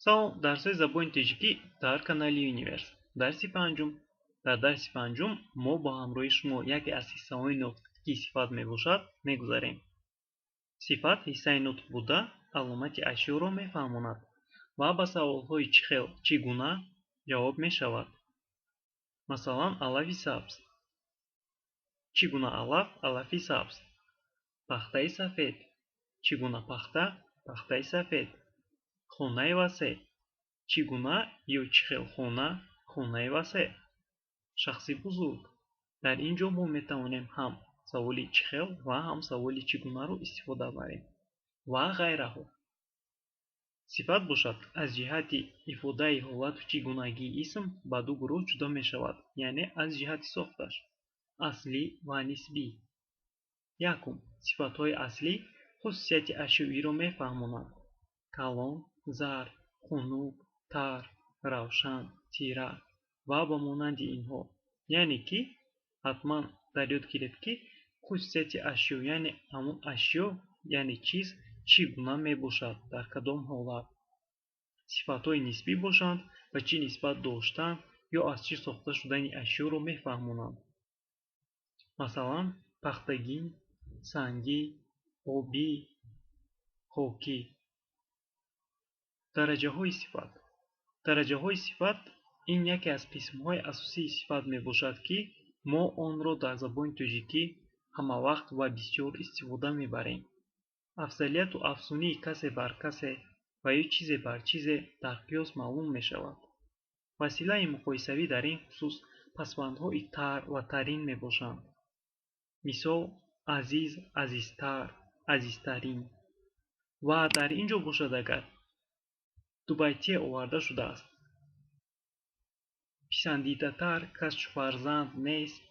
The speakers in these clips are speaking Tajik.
Салом, дарсҳои забони тоҷикӣ дар канали Universe. Дарси панҷум. Дар дарси панҷум мо бо ҳамроҳи шумо яке аз ҳиссаҳои нутқ ки сифат мебошад мегузарем. Сифат ҳиссаи нутқ буда аломати ашёро мефаҳмонад ва ба саволҳои чӣ хел, чӣ гуна ҷавоб мешавад. Масалан, алафи сабз. Чӣ гуна алаф? Алафи сабз. Пахтаи сафед. Чӣ гуна пахта? Пахтаи сафед. Хонаи васеъ. Чӣ гуна ё чӣ хел хона? Хонаи васеъ. Шахси бузург. Дар ин ҷо мо метавонем ҳам саволи чӣ хел ва ҳам саволи чӣ гунаро истифода барем ва ғайраҳо. Сифат бошад аз ҷиҳати ифодаи ҳолату чӣ гунагии исм ба ду гурӯҳ ҷудо мешавад, яъне аз ҷиҳати сохташ. Аслӣ ва нисбӣ. Якум. Сифатҳои аслӣ хусусияти ашёиро мефаҳмонанд. Калон, зард, хунук, тар, равшан, тира ва ба монанди инҳо. Яъне ки ҳатман дар ёд гиред ки хусусияти ашё яъне ҳамон ашё яъне чиз чӣ гуна мебошад дар кадом ҳолат. Сифатҳои нисбӣ бошанд ба чӣ нисбат доштан ё аз чӣ сохта шудани ашёро мефаҳмонанд. Масалан, пахтагӣ, сангӣ, обӣ, хокӣ. Дараҷаҳои сифат. Дараҷаҳои сифат ин яке аз қисмҳои асосии сифат мебошад ки мо онро дар забони тоҷикӣ ҳамавақт ва бисёр истифода мебарем. Афзалияту афзунии касе бар касе ва ё чизе бар чизе дар қиёс маълум мешавад. Василаи муқоисавӣ дар ин хусус пасбандҳои тар ва тарин мебошанд. Мисол азиз, азизтар, азизтарин. Ва дар ин ҷо бошад агар дубайтие оварда шудааст. Писандидатар кас чу фарзанд нест,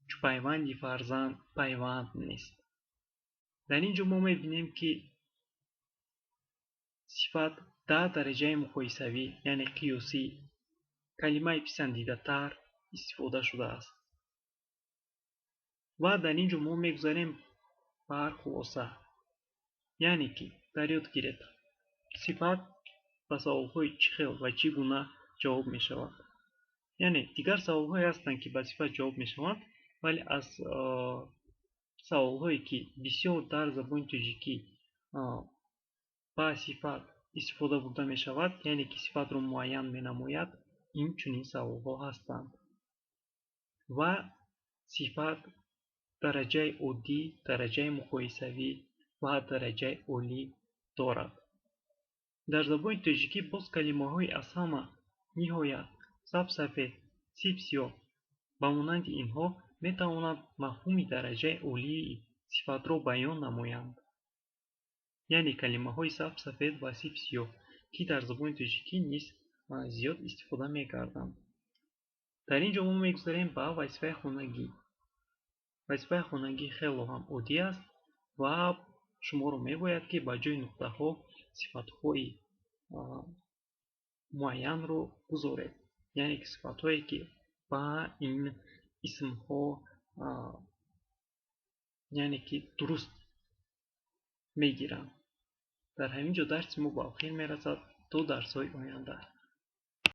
чу пайванди фарзанд пайванд нест. Дар ин ҷо мо мебинем ки сифат дар дараҷаи муқоисавӣ яъне қиёсӣ калимаи писандидатар истифода шудааст. Ва дар ин ҷо мо мегузарем бар хулоса. Яъне ки дар ёд гиред сифат ба саволҳои чӣ хел ва чӣ гуна ҷавоб мешавад. Яъне дигар саволҳое ҳастанд ки ба сифат ҷавоб мешаванд, вале аз саволҳое ки бисёр дар забони тоҷикӣ ба сифат истифода бурда мешавад, яъне ки сифатро муайян менамояд, инчунин саволҳо ҳастанд. Ва сифат дараҷаи оддӣ, дараҷаи муқоисавӣ ва дараҷаи олӣ дорад. Дар забони тоҷикӣ боз калимаҳои аз ҳама ниҳоят сабсафед, сибсиёҳ ба монанди инҳо метавонанд мафҳуми дараҷаи олии сифатро баён намоянд. Яъне калимаҳои сабсафед ва сибсиёҳ ки дар забони тоҷикӣ низ зиёд истифода мегарданд. Дар ин ҷо мо мегузарем ба вазифаи хонагӣ. Вазифаи хонагӣ хело ҳам оддӣ аст ва шуморо мебояд ки ба ҷои нуқтаҳо сифатҳои муайянро гузоред. Яъне ки сифатҳое ки ба ин исмҳо яъне ки дуруст мегиранд. Дар ҳамин ҷо дарси мо ба охир мерасад. То дарсҳои оянда.